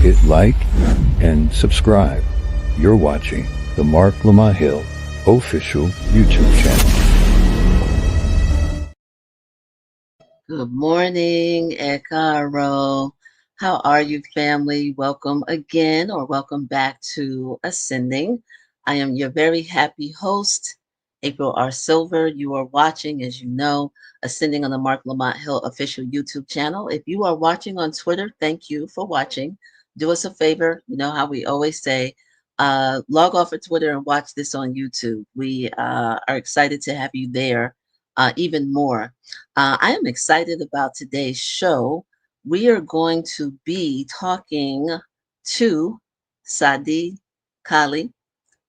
hit like, and subscribe. You're watching the Marc Lamont Hill official YouTube channel. Good morning, Ekaro. How are you, family? Welcome again, or welcome back to Ascending. I am your very happy host, April R. Silver. You are watching, as you know, Ascending on the Marc Lamont Hill official YouTube channel. If you are watching on Twitter, thank you for watching. Do us a favor. You know how we always say, log off of Twitter and watch this on YouTube. We are excited to have you there even more. I am excited about today's show. We are going to be talking to SADDI KHALI.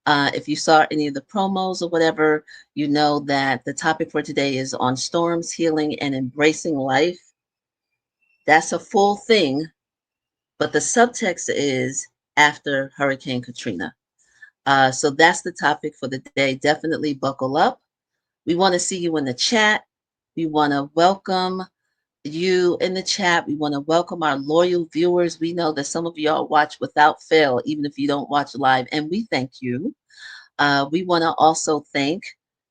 If you saw any of the promos or whatever, you know that the topic for today is on storms, healing, and embracing life. That's a full thing, but the subtext is after Hurricane Katrina. So that's the topic for the day. Definitely buckle up. We want to see you in the chat. We want to welcome you in the chat. We want to welcome our loyal viewers. We know that some of y'all watch without fail, even if you don't watch live, and we thank you. We want to also thank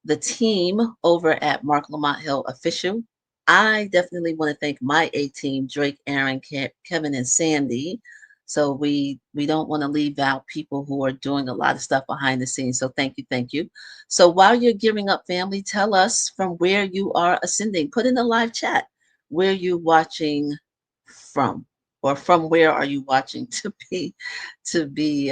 the team over at Marc Lamont Hill Official. I definitely want to thank my A team, Drake, Aaron, Kevin, and Sandy. So we don't want to leave out people who are doing a lot of stuff behind the scenes. So thank you, thank you. So while you're gearing up, family, tell us from where you are ascending. Put in the live chat where you're watching from, or from where are you watching to be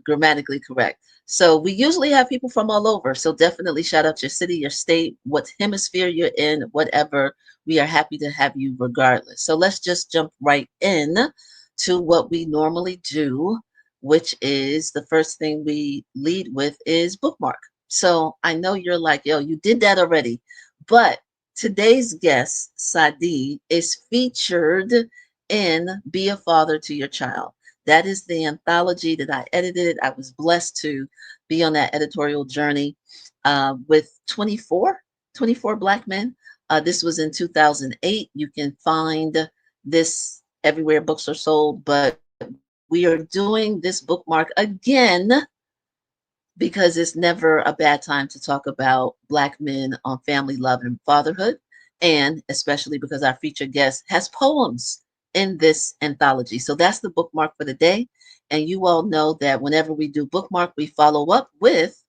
grammatically correct. So we usually have people from all over. So definitely shout out your city, your state, what hemisphere you're in, whatever. We are happy to have you regardless. So let's just jump right in to what we normally do, which is the first thing we lead with is bookmark. So I know you're like, yo, you did that already. But today's guest, SADDI, is featured in Be a Father to Your Child. That is the anthology that I edited. I was blessed to be on that editorial journey with 24 Black men. This was in 2008. You can find this everywhere books are sold, but we are doing this bookmark again because it's never a bad time to talk about Black men on family love and fatherhood, and especially because our featured guest has poems in this anthology. So that's the bookmark for the day. And you all know that whenever we do bookmark, we follow up with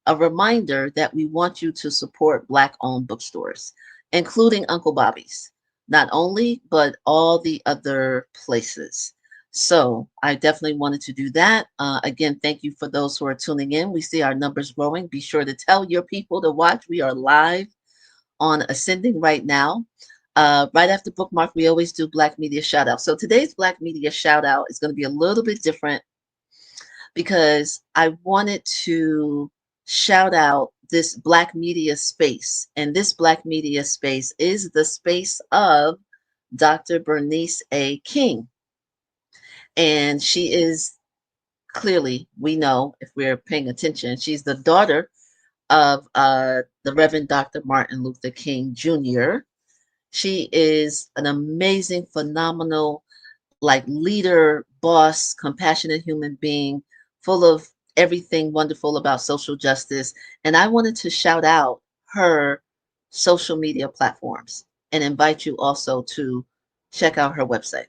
a reminder that we want you to support Black-owned bookstores, including Uncle Bobby's. Not only, but all the other places. So I definitely wanted to do that. Again, thank you for those who are tuning in. We see our numbers growing. Be sure to tell your people to watch. We are live on Ascending right now. Right after bookmark, we always do Black Media shout out. So today's Black Media shout out is going to be a little bit different because I wanted to shout out this Black media space. And this Black media space is the space of Dr. Bernice A. King. And she is clearly, we know if we're paying attention, she's the daughter of the Reverend Dr. Martin Luther King Jr. She is an amazing, phenomenal, like leader, boss, compassionate human being, full of everything wonderful about social justice. And I wanted to shout out her social media platforms and invite you also to check out her website.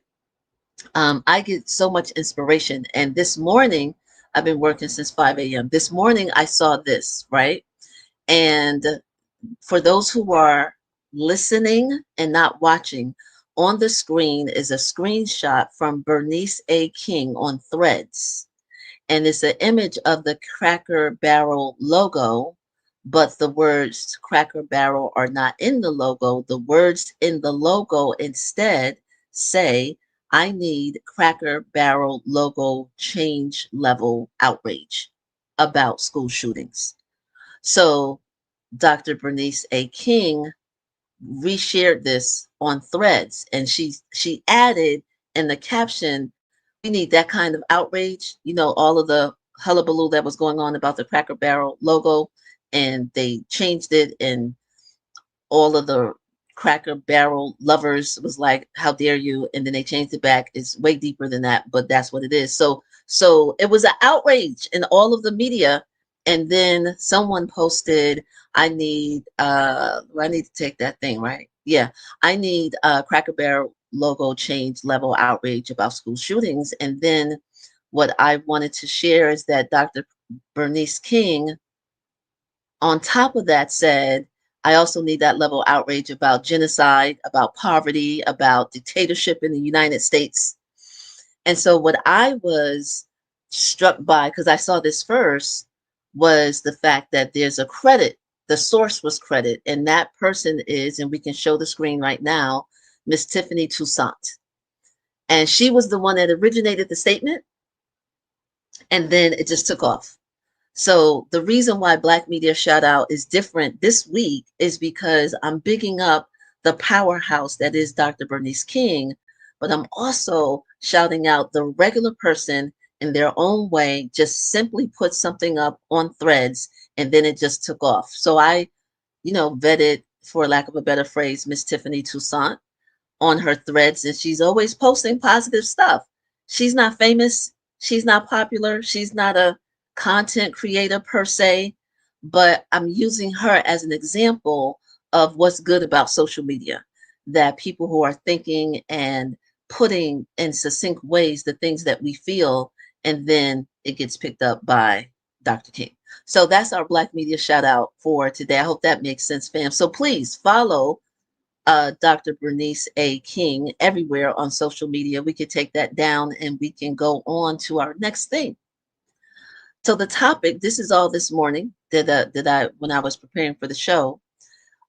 I get so much inspiration. And this morning, I've been working since 5 a.m. This morning, I saw this, right? And for those who are listening and not watching, on the screen is a screenshot from Bernice A. King on Threads. And it's an image of the Cracker Barrel logo, but the words Cracker Barrel are not in the logo. The words in the logo instead say, I need Cracker Barrel logo change level outrage about school shootings. So Dr. Bernice A. King reshared this on Threads, and she added in the caption, we need that kind of outrage. You know, all of the hullabaloo that was going on about the Cracker Barrel logo, and they changed it, and all of the Cracker Barrel lovers was like, "How dare you?" And then they changed it back. It's way deeper than that, but that's what it is. So it was an outrage in all of the media. And then someone posted, I need to take that thing, right? Yeah. I need Cracker Barrel logo change level outrage about school shootings. And then what I wanted to share is that Dr. Bernice King on top of that said, I also need that level of outrage about genocide, about poverty, about dictatorship in the United States. And so what I was struck by, because I saw this first, was the fact that there's a credit. The source was credit, and that person is, and we can show the screen right now, Miss Tiffany Toussaint. And she was the one that originated the statement, and then it just took off. So the reason why Black Media Shout Out is different this week is because I'm bigging up the powerhouse that is Dr. Bernice King, but I'm also shouting out the regular person in their own way, just simply put something up on threads and then it just took off. So I, vetted, for lack of a better phrase, Miss Tiffany Toussaint on her threads, and she's always posting positive stuff. She's not famous, she's not popular, she's not a content creator per se, but I'm using her as an example of what's good about social media, that people who are thinking and putting in succinct ways the things that we feel, and then it gets picked up by Dr. King. So that's our Black Media shout out for today. I hope that makes sense, fam. So please follow Dr. Bernice A. King everywhere on social media. We could take that down and we can go on to our next thing. So the topic, this is all this morning that I when I was preparing for the show.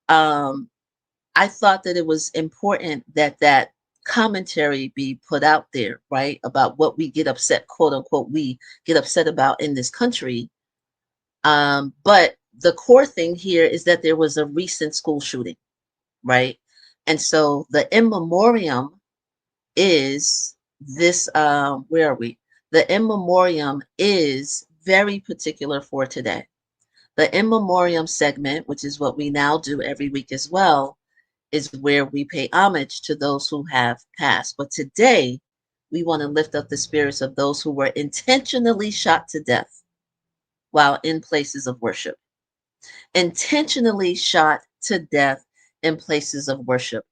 Um, I thought that it was important that that commentary be put out there, right? About what we get upset, quote unquote, we get upset about in this country. But the core thing here is that there was a recent school shooting, right? And so the in memoriam is this, where are we? The in memoriam is very particular for today. The in memoriam segment, which is what we now do every week as well, is where we pay homage to those who have passed. But today, we want to lift up the spirits of those who were intentionally shot to death while in places of worship. Intentionally shot to death in places of worship,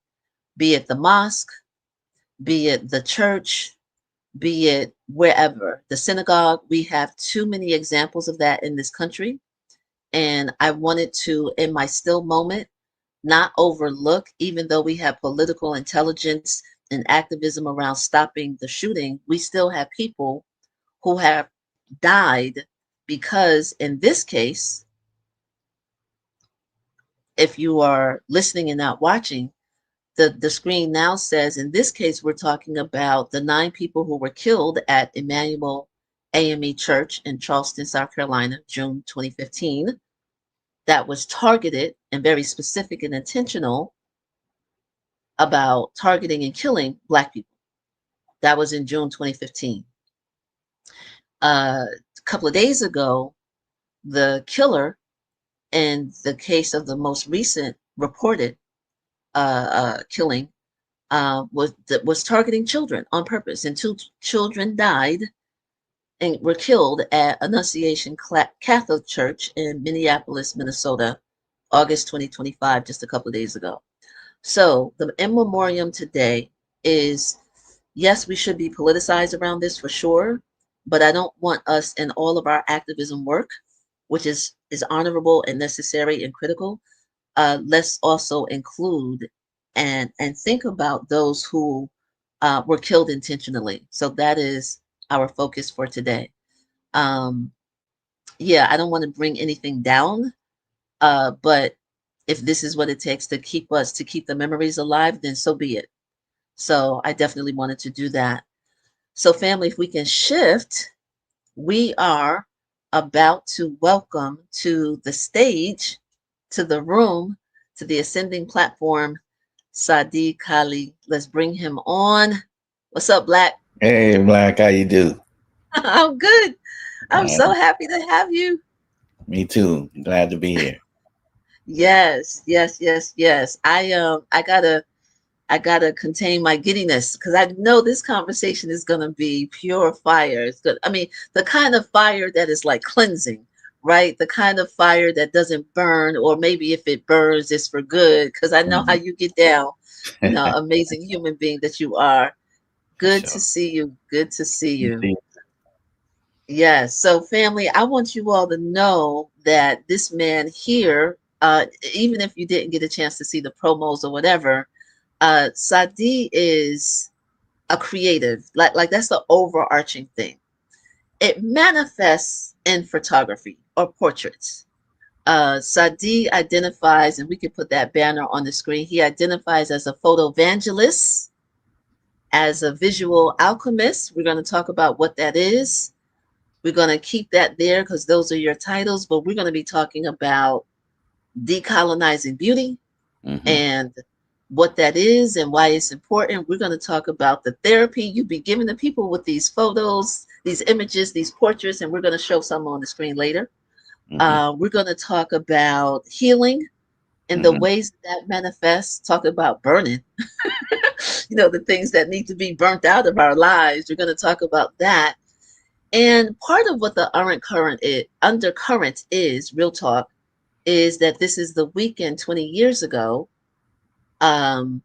be it the mosque, be it the church, be it wherever, the synagogue. We have too many examples of that in this country. And I wanted to, in my still moment, not overlook, even though we have political intelligence and activism around stopping the shooting, we still have people who have died because, in this case, if you are listening and not watching, the screen now says, in this case, we're talking about the 9 people who were killed at Emmanuel AME Church in Charleston, South Carolina, June 2015. That was targeted and very specific and intentional about targeting and killing Black people. That was in June 2015. A couple of days ago, the killer in the case of the most recent reported killing was targeting children on purpose, and 2 children died and were killed at Annunciation Catholic Church in Minneapolis, Minnesota, August 2025, just a couple of days ago. So the in memoriam today is, yes, we should be politicized around this for sure, but I don't want us in all of our activism work, which is honorable and necessary and critical. Let's also include and think about those who were killed intentionally. So that is our focus for today. Yeah, I don't want to bring anything down, but if this is what it takes to keep the memories alive, then so be it. So I definitely wanted to do that. So family, if we can shift, we are about to welcome to the stage, to the room, to the ascending platform, SADDI KHALI. Let's bring him on. What's up, Black? Hey, Black, how you do? I'm good. I'm Uh, so happy to have you. Me too. Glad to be here. Yes, yes, yes, yes. I gotta contain my giddiness because I know this conversation is gonna be pure fire. It's good. I mean, the kind of fire that is like cleansing, right? The kind of fire that doesn't burn, or maybe if it burns, it's for good. Because I know how Mhm. you get down, amazing human being that you are. For Good to sure. see you. Good to see You you. see? Yes. So, family, I want you all to know that this man here, even if you didn't get a chance to see the promos or whatever, Sadi is a creative. Like that's the overarching thing. It manifests in photography or portraits. Sadi identifies, and we can put that banner on the screen. He identifies as a photovangelist, as a visual alchemist. We're going to talk about what that is. We're going to keep that there because those are your titles, but we're going to be talking about decolonizing beauty Hmm. and what that is and why it's important. We're going to talk about the therapy you be giving the people with these photos, these images, these portraits, and we're going to show some on the screen later. Hmm. We're going to talk about healing and the Hmm. ways that manifests, talk about burning, the things that need to be burnt out of our lives. We're going to talk about that. And part of what the undercurrent is, real talk, is that this is the weekend 20 years ago, um,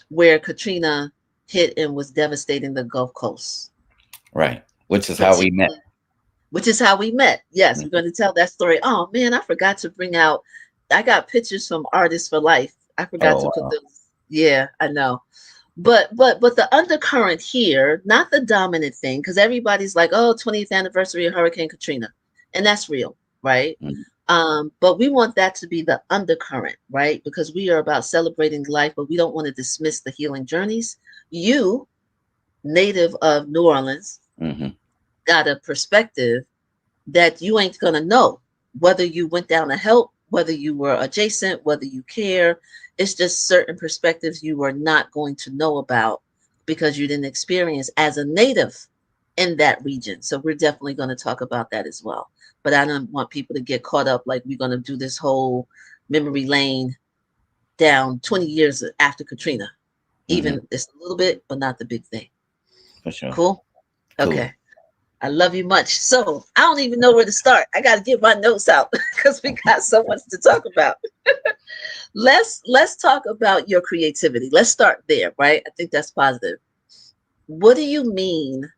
where Katrina hit and was devastating the Gulf Coast, Right. Which is how we met. particularly, which is how we met. Yes, we're Mhm. going to tell that story. Oh man, I forgot to bring out. I got pictures from Artists for Life. I forgot Oh to put wow. those. Yeah, I know. But the undercurrent here, not the dominant thing, because everybody's like, oh, 20th anniversary of Hurricane Katrina, and that's real, right? Mhm. But we want that to be the undercurrent, right? Because we are about celebrating life, but we don't want to dismiss the healing journeys. You, native of New Orleans, Mhm. got a perspective that you ain't gonna know whether you went down to help, whether you were adjacent, whether you care. It's just certain perspectives you were not going to know about because you didn't experience as a native in that region. So we're definitely going to talk about that as well. But I don't want people to get caught up like we're going to do this whole memory lane down 20 years after Katrina. Mhm. Even it's a little bit, but not the big thing. For sure. Cool? Cool. Okay. I love you much. So I don't even know where to start. I got to get my notes out because we got so much to talk about. Let's talk about your creativity. Let's start there, right? I think that's positive. What do you mean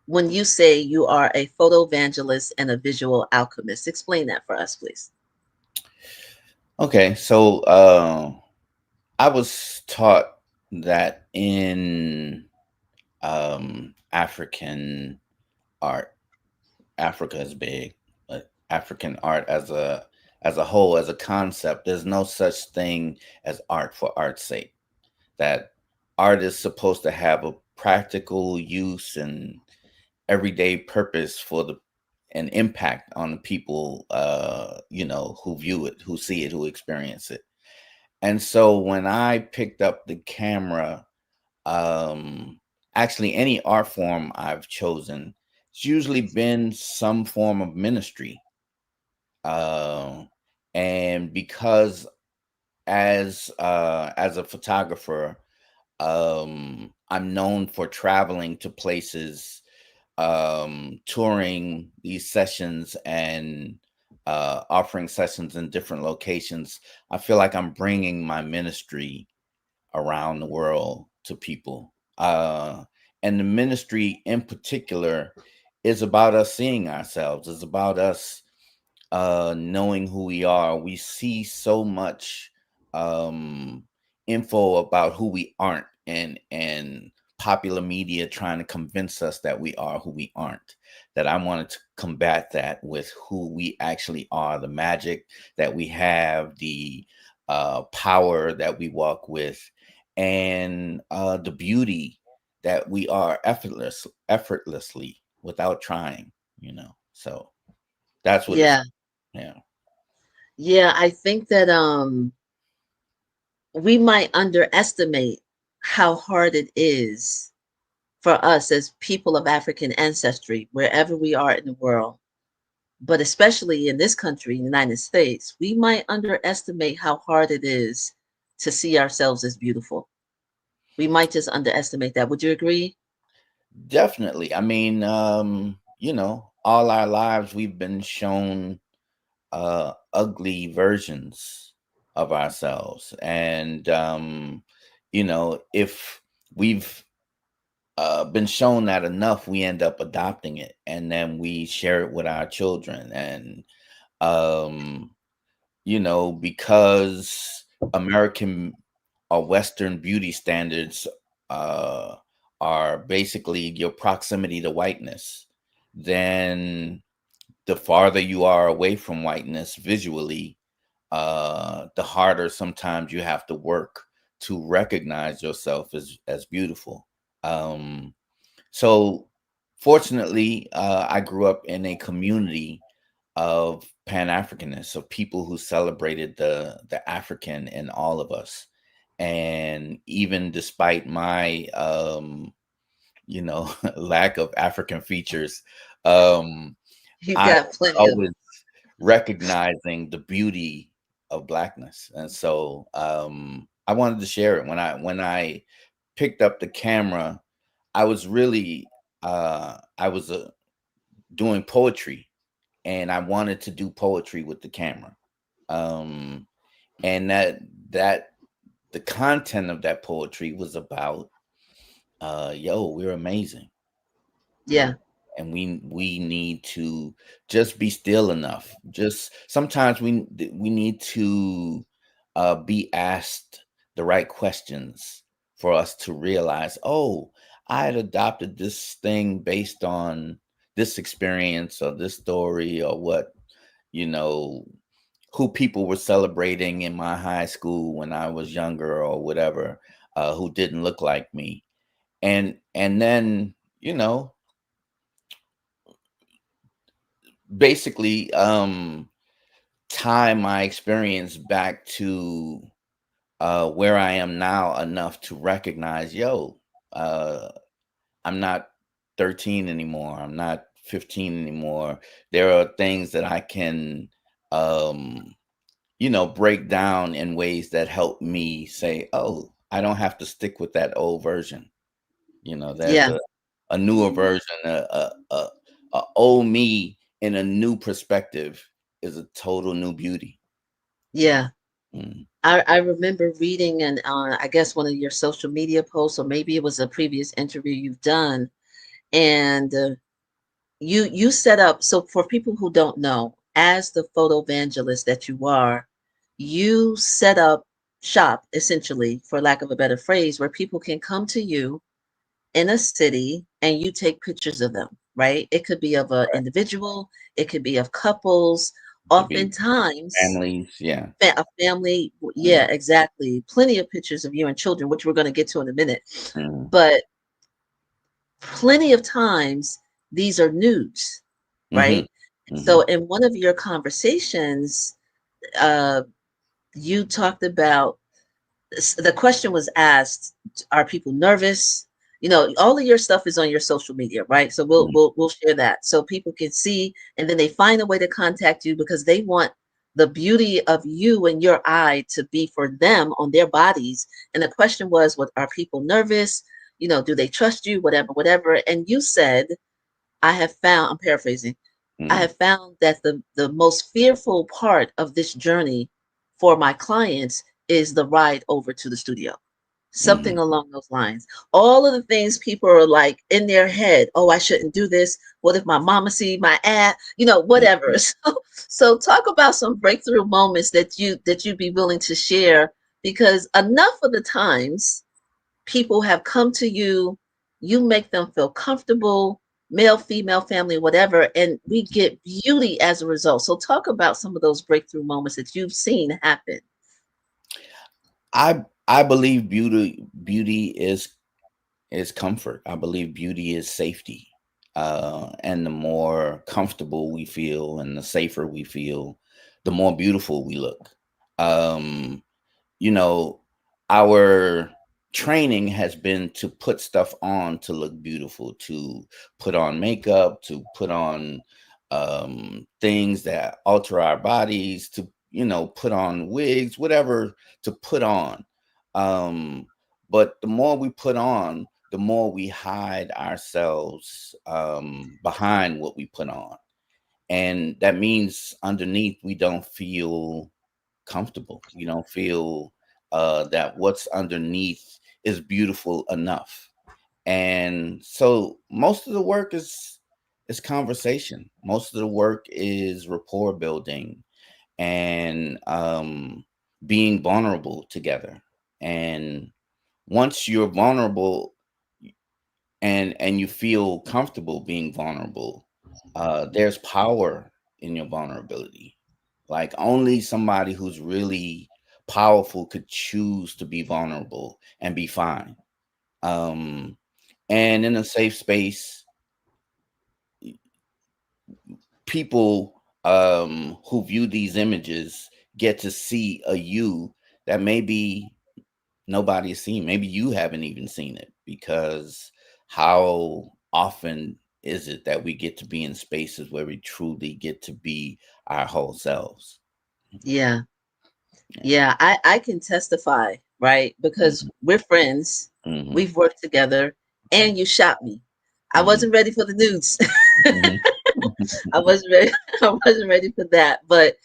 when you say you are a photo evangelist and a visual alchemist? Explain that for us, please. Okay. So I was taught that in African art, Africa is big, but African art as a whole, as a concept, there's no such thing as art for art's sake. That art is supposed to have a practical use and everyday purpose for the an impact on the people who view it, who see it, who experience it. And so when I picked up the camera, um actually any art form I've chosen, it's usually been some form of ministry. uh, and because as a photographer, I'm known for traveling to places, touring these sessions and offering sessions in different locations. I feel like I'm bringing my ministry around the world to people. And the ministry in particular is about us seeing ourselves, is about us knowing who we are. We see so much um info about who we aren't, and popular media trying to convince us that we are who we aren't, that I wanted to combat that with who we actually are, the magic that we have, the power that we walk with, and the beauty that we are effortlessly without trying, so that's what it's. Yeah, Yeah. yeah. I think that we might underestimate how hard it is for us as people of African ancestry, wherever we are in the world, But especially in this country, United States, we might underestimate how hard it is to see ourselves as beautiful. We might just underestimate that. Would you agree? Definitely. I mean, all our lives we've been shown ugly versions of ourselves. And if we've been shown that enough, we end up adopting it, and then we share it with our children. And um because American or Western beauty standards uh, are basically your proximity to whiteness, then the farther you are away from whiteness visually, the harder sometimes you have to work to recognize yourself as beautiful. Um, so, fortunately, I grew up in a community of Pan-Africanists, of people who celebrated the African in all of us. And even despite my lack of African features, um, You I got was plenty of always recognizing the beauty of blackness. And so I wanted to share it. When I picked up the camera, I was really I was doing poetry, and I wanted to do poetry with the camera. Um, and that the content of that poetry was about, yo, we're amazing, yeah, and we need to just be still enough. Just sometimes we need to be asked the right questions for us to realize, oh, I had adopted this thing based on this experience or this story, or what you know who people were celebrating in my high school when I was younger, or whatever, who didn't look like me. And then, basically, tie my experience back to where I am now, enough to recognize, yo, uh, I'm not 13 anymore. I'm not 15 anymore. There are things that I can, um, break down in ways that help me say, oh, I don't have to stick with that old version. There's yeah, a newer version, a old me in a new perspective is a total new beauty. yeah. Mm, I remember reading and I guess one of your social media posts, or maybe it was a previous interview you've done, and you set up. So for people who don't know, as the photo evangelist that you are, you set up shop essentially, for lack of a better phrase, where people can come to you in a city and you take pictures of them, right? It could be of an right. individual, it could be of couples. Could be Oftentimes, families. Yeah. a family, yeah, Mm, exactly. Plenty of pictures of you and children, which we're going to get to in a minute. mm, But plenty of times, these are nudes, mm-hmm, right? mm-hmm, So, in one of your conversations, uh, you talked about the question was asked, are people nervous? All of your stuff is on your social media, right? So we'll mm, we'll we'll share that so people can see, and then they find a way to contact you because they want the beauty of you and your eye to be for them on their bodies. And the question was, what are people nervous? Do they trust you? Whatever, whatever. And you said, I have found, I'm paraphrasing, I mm, have found that the most fearful part of this journey for my clients is the ride over to the studio. mm-hmm, Something along those lines. All of the things people are like in their head, oh, I shouldn't do this. What if my mama see my ad? Whatever. mm-hmm. So talk about some breakthrough moments that you'd be willing to share, because enough of the times people have come to you, you make them feel comfortable, male, female, family, whatever, and we get beauty as a result. So talk about some of those breakthrough moments that you've seen happen. I believe beauty is comfort. I believe beauty is safety. And the more comfortable we feel and the safer we feel, the more beautiful we look. Um, you know, our training has been to put stuff on to look beautiful, to put on makeup, to put on things that alter our bodies, to put on wigs, whatever to put on. But the more we put on, the more we hide ourselves behind what we put on, and that means underneath we don't feel comfortable. We don't feel that what's underneath is beautiful enough. And so most of the work is conversation. Most of the work is rapport building, and being vulnerable together. And once you're vulnerable, and you feel comfortable being vulnerable, there's power in your vulnerability. Like, only somebody who's really powerful could choose to be vulnerable and be fine. Um, and in a safe space, people who view these images get to see a you that maybe nobody has seen. Maybe you haven't even seen it, because how often is it that we get to be in spaces where we truly get to be our whole selves? Yeah. Yeah. Yeah, I can testify, right? Because Hmm. we're friends. Hmm. We've worked together, and you shot me. I Hmm. wasn't ready for the nudes. Hmm. I wasn't ready. I wasn't ready for that. But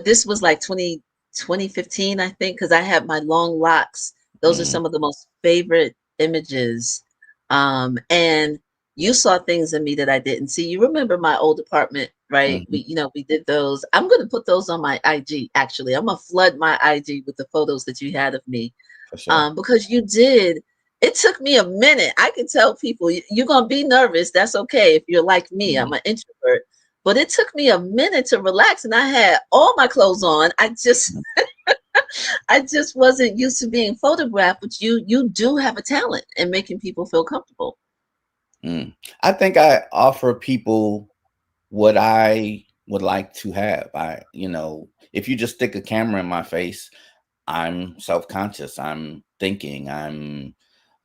this was like 2015, I think, because I had my long locks. Those are Hmm. some of the most favorite images. And you saw things in me that I didn't see. You remember my old apartment, right? Hmm. We did those. I'm gonna put those on my IG, actually. I'm gonna flood my IG with the photos that you had of me. For sure. Because you did. It took me a minute. I can tell people you're gonna be nervous. That's okay if you're like me. Hmm. I'm an introvert, but it took me a minute to relax, and I had all my clothes on. I just wasn't used to being photographed. But you do have a talent in making people feel comfortable. Mm. I think I offer people what I would like to have. If you just stick a camera in my face, I'm self-conscious. I'm thinking.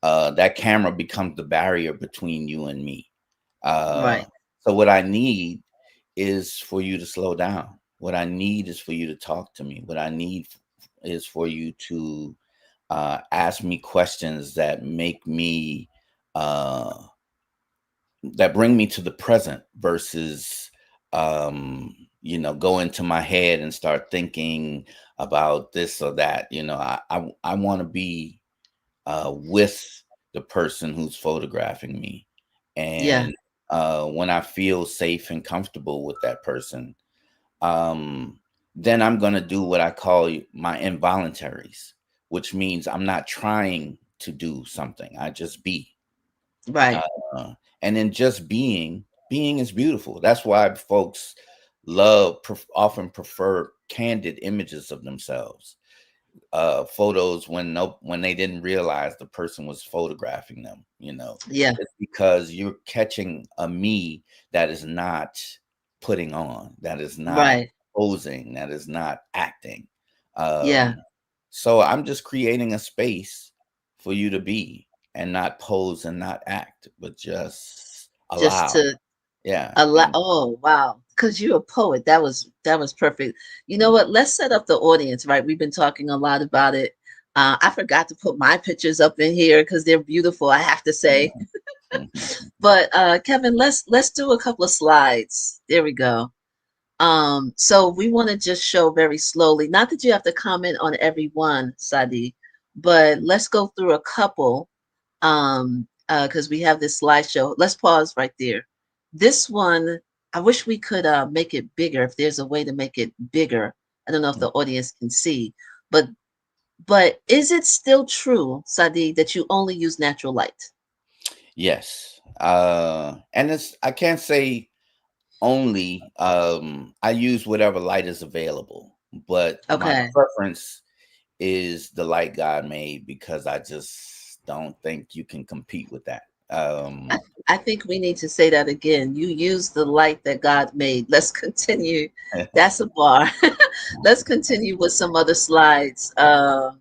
That camera becomes the barrier between you and me. Uh, Right, so what I need is for you to slow down. What I need is for you to talk to me. What I need is for you to ask me questions that make me uh, that bring me to the present, versus go into my head and start thinking about this or that. I want to be with the person who's photographing me. yeah, And when I feel safe and comfortable with that person, um, then I'm going to do what I call my involuntaries, which means I'm not trying to do something. I just be. right, Uh, and then just being is beautiful. That's why folks often prefer candid images of themselves, photos when they didn't realize the person was photographing them. yeah, It's because you're catching a me that is not putting on, that is not right, posing, that is not acting. yeah. So I'm just creating a space for you to be, and not pose and not act, but just Just allow. to Yeah. allow. Oh, wow. Because you're a poet. That was perfect. You know what? Let's set up the audience, right? We've been talking a lot about it. I forgot to put my pictures up in here because they're beautiful, I have to say. Mhm, mhm, But Kevin, let's do a couple of slides. There we go. So we want to just show very slowly, not that you have to comment on every one, Sadi, but let's go through a couple, because we have this slideshow. Let's pause right there. This one, I wish we could make it bigger, if there's a way to make it bigger. I don't know if mhm. the audience can see, but is it still true, Sadi, that you only use natural light? Yes. And I can't say only. I use whatever light is available, but my Okay. preference is the light God made, because I just don't think you can compete with that. I think we need to say that again. You use the light that God made. Let's continue. That's a bar. Let's continue with some other slides. Yeah.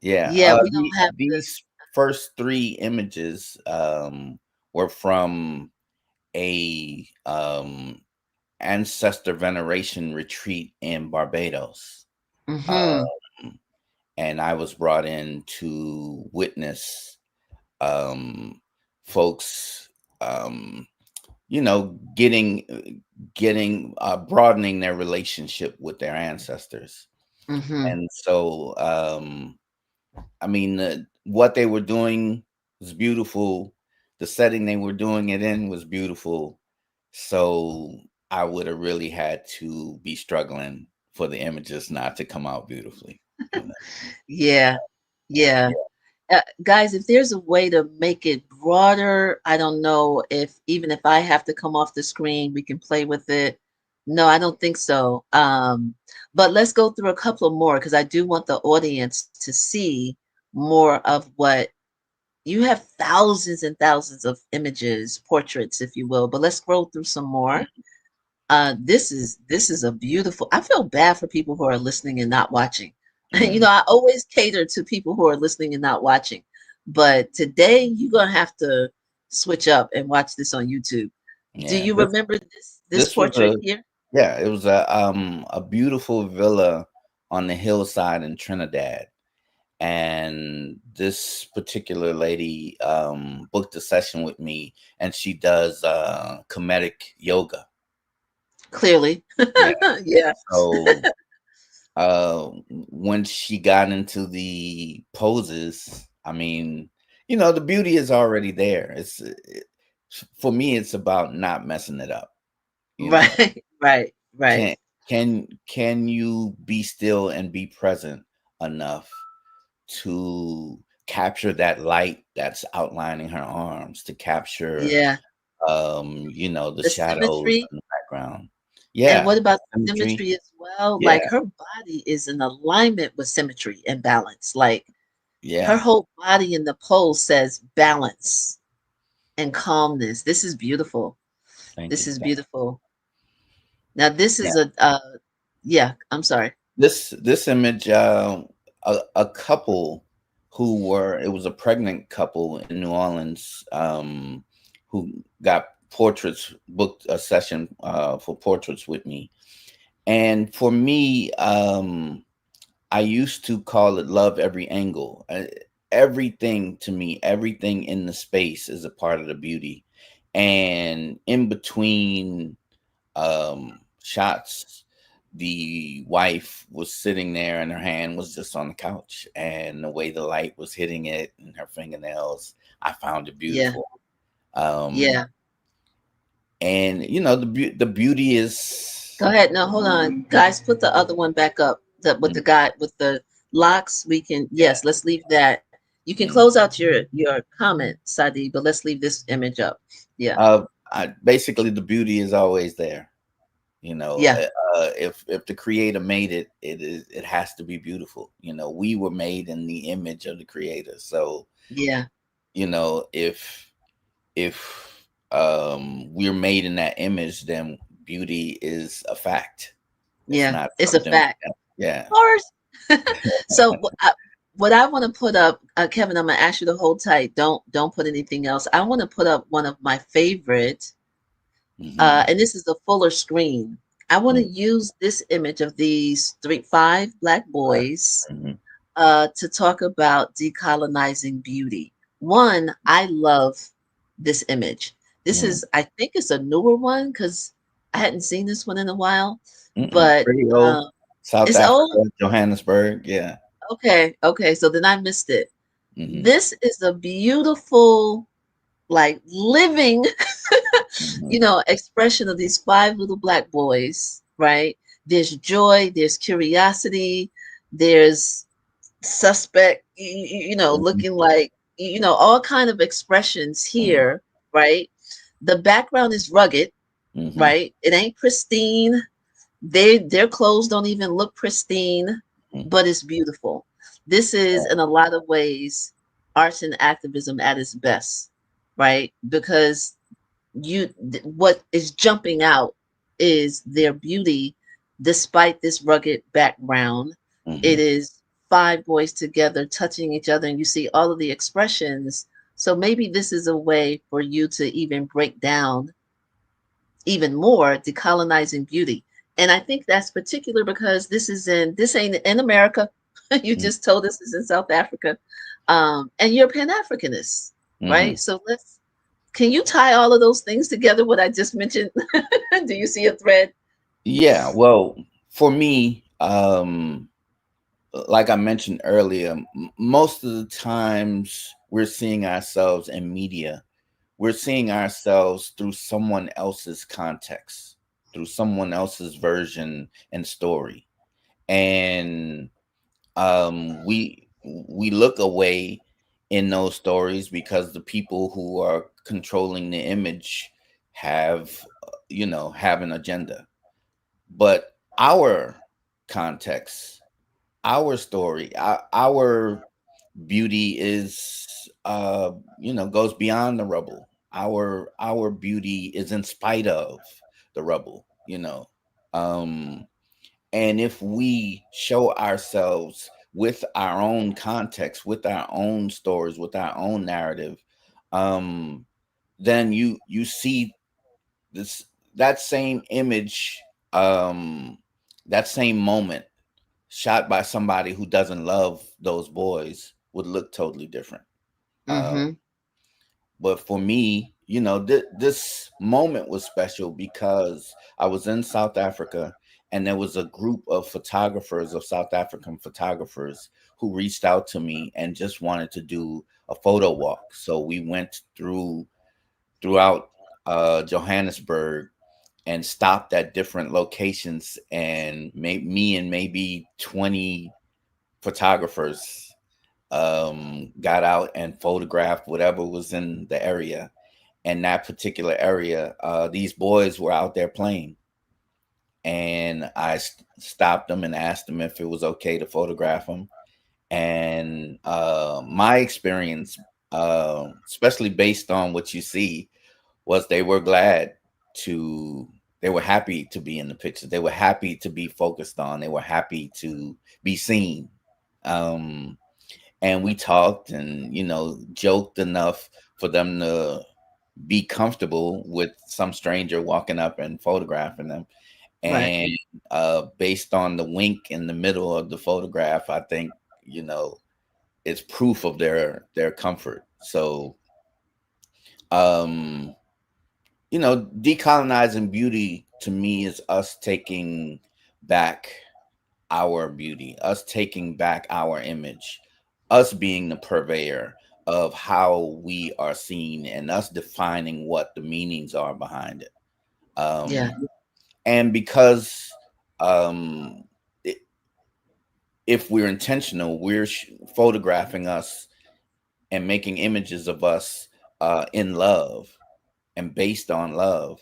Yeah, we don't have the. These first three images were from a ancestor veneration retreat in Barbados. Mm-hmm. Um, and I was brought in to witness folks, getting broadening their relationship with their ancestors. Mm-hmm. And so, I mean, what they were doing was beautiful. The setting they were doing it in was beautiful. So I would have really had to be struggling for the images not to come out beautifully. You know? Yeah. Yeah. Guys, if there's a way to make it broader, I don't know if even if I have to come off the screen, we can play with it. No, I don't think so. But let's go through a couple of more because I do want the audience to see more of what you have thousands and thousands of images, portraits, if you will. But let's scroll through some more. This is a beautiful. I feel bad for people who are listening and not watching. You Mm, know, I always cater to people who are listening and not watching. But today you're gonna have to switch up and watch this on YouTube. Do yeah, you remember this this was portrait here? it was a beautiful villa on the hillside in Trinidad. And this particular lady booked a session with me, and she does comedic yoga. Clearly. Yeah. Yeah. So when she got into the poses, I mean, the beauty is already there. For me, it's about not messing it up. You know, Right, right, right. can can you be still and be present enough to capture that light that's outlining her arms, to capture Yeah. the The shadows symmetry. in the background. And Yeah. what about the Symmetry. symmetry as well? Yeah. Like her body is in alignment with symmetry and balance. Like her Yeah. whole body in the pose says balance and calmness. This is beautiful. Thank This you. is beautiful. Now this Yeah. is yeah, I'm sorry. This image, a couple it was a pregnant couple in New Orleans, who got portraits, booked a session for portraits with me. And for me, I used to call it love every angle. Everything to me, everything in the space is a part of the beauty. And in between shots, the wife was sitting there and her hand was just on the couch. And the way the light was hitting it and her fingernails, I found it Yeah, beautiful. Um, yeah. and the beauty is. Go ahead. No, hold on. Guys, put the other one back up. With the Mm, guy with the locks, we can yeah. yes, let's leave that. You can Mm. close out your comment, Sadi, but let's leave this image up. Yeah, Basically, the beauty is always there. yeah, If the creator made it, it has to be beautiful. We were made in the image of the creator. So yeah, if we're made in that image, then beauty is a fact. It's yeah. not It's a something. fact. Yeah. Of course. So what I want to put up, Kevin, I'm gonna ask you to hold tight. Don't put anything else. I want to put up one of my favorite, Hmm. and this is a fuller screen. I want to use this image of these five black boys Hmm. to talk about decolonizing beauty. One, I love this image. This Hmm. is, I think it's a newer one because I hadn't seen this one in a while, but Pretty old. South it's old. Africa, Johannesburg. Yeah. Okay, okay, so then I missed it. Hmm. This is a beautiful, like living, Hmm. expression of these five little black boys, right? There's joy, there's curiosity, there's suspect, Hmm. looking like, all kind of expressions here, right? The background is rugged, Hmm. right? It ain't pristine. Their clothes don't even look pristine, Hmm. but it's beautiful. This is in a lot of ways arts and activism at its best, right? Because what is jumping out is their beauty despite this rugged background. It Hmm. is five boys together touching each other, and you see all of the expressions. So maybe this is a way for you to even break down even more, Decolonizing Beauty. And I think that's particular because this ain't in America. You Mm. just told us this is in South Africa. And you're Pan-Africanist, Hmm. right? So can you tie all of those things together, what I just mentioned? Do you see a thread? Yeah, well, for me, like I mentioned earlier, most of the times we're seeing ourselves in media, we're seeing ourselves through someone else's context, through someone else's version and story. And we look away in those stories because the people who are controlling the image have have an agenda. But our context, our story, our beauty is goes beyond the rubble. Our beauty is in spite of the rubble. um and if we show ourselves with our own context, with our own stories, with our own narrative, um then you see this that same image, that same moment shot by somebody who doesn't love those boys would look totally different. Uh, Mm-hmm. but for me, this moment was special because I was in South Africa, and there was a group of photographers, of South African photographers, who reached out to me and just wanted to do a photo walk. So we went throughout Johannesburg and stopped at different locations, and me and maybe 20 photographers got out and photographed whatever was in the area. And that particular area, these boys were out there playing, and I stopped them and asked them if it was okay to photograph them. And my experience, especially based on what you see, was they were glad to they were happy to be in the picture. They were happy to be focused on. They were happy to be seen. um and we talked and joked enough for them to be comfortable with some stranger walking up and photographing them. Right. And based on the wink in the middle of the photograph, I think it's proof of their comfort. So um decolonizing beauty to me is us taking back our beauty, us taking back our image, us being the purveyor of how we are seen, and us defining what the meanings are behind it. Yeah. And because um, i- if we're intentional, we're photographing us and making images of us in love and based on love,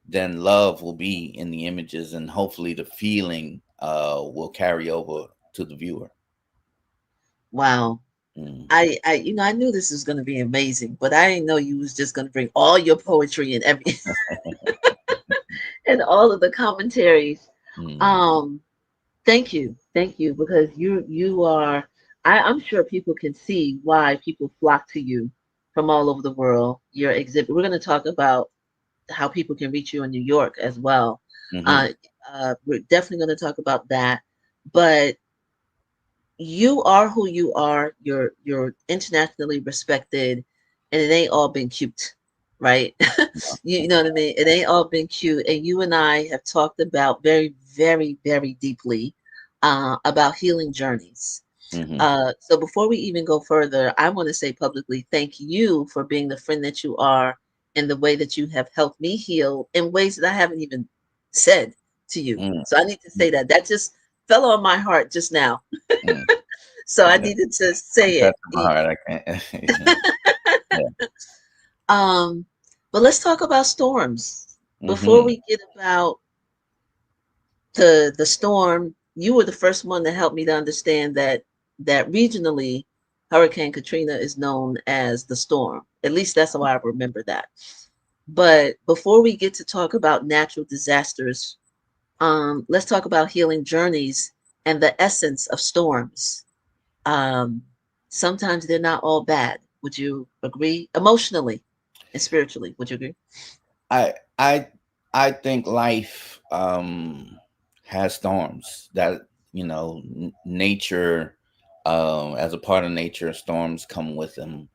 then love will be in the images, and hopefully the feeling will carry over to the viewer. Wow. Mm. I knew this was going to be amazing, but I didn't know you was just going to bring all your poetry and every and all of the commentaries. Mm. Um, thank you, because you are. I'm sure people can see why people flock to you from all over the world. Your exhibit. We're going to talk about how people can reach you in New York as well. Hmm. Uh, we're definitely going to talk about that, but you are who you are. You're internationally respected, and it ain't all been cute, right? You know what I mean? It ain't all been cute. And you and I have talked about very, very, very deeply about healing journeys. Hmm. So before we even go further, I want to say publicly thank you for being the friend that you are and the way that you have helped me heal in ways that I haven't even said to you. Mm. So I need to say that. That just fell on my heart just now. Mm. So I Yeah, needed to I'm say touching my it. heart. I can't. Yeah. Um, but let's talk about storms. Before Hmm. we get about the storm, you were the first one to help me to understand that regionally, Hurricane Katrina is known as the storm. At least that's how I remember that. But before we get to talk about natural disasters, let's talk about healing journeys and the essence of storms. Um, Sometimes they're not all bad. Would you agree? Emotionally and spiritually, would you agree? I I think life has storms that, nature, as a part of nature, storms come with them,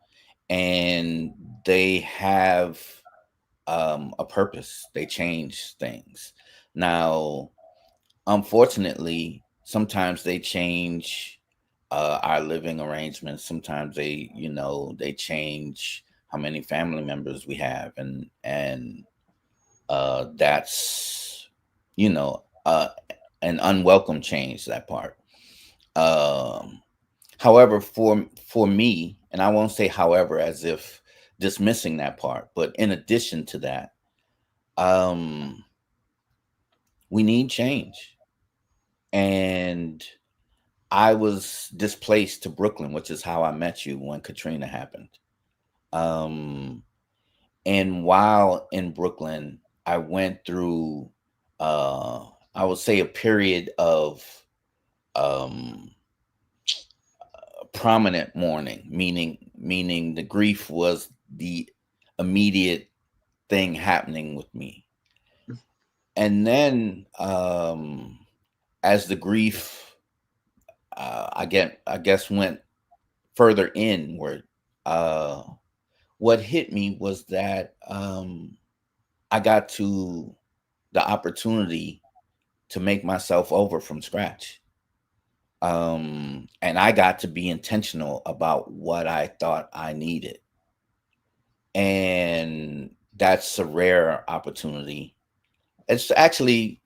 and they have a purpose. They change things. Now, unfortunately, sometimes they change our living arrangements. Sometimes they change how many family members we have, and that's you know uh, an unwelcome change. That part. Um, However, for me, and I won't say however as if dismissing that part, but in addition to that, um, we need change. And I was displaced to Brooklyn, which is how I met you when Katrina happened. Um, and while in Brooklyn, I went through, uh, I would say, a period of um, prominent mourning, meaning the grief was the immediate thing happening with me. And then, as the grief, I guess, went further inward. Uh, what hit me was that I got to the opportunity to make myself over from scratch. And I got to be intentional about what I thought I needed. And that's a rare opportunity. It's actually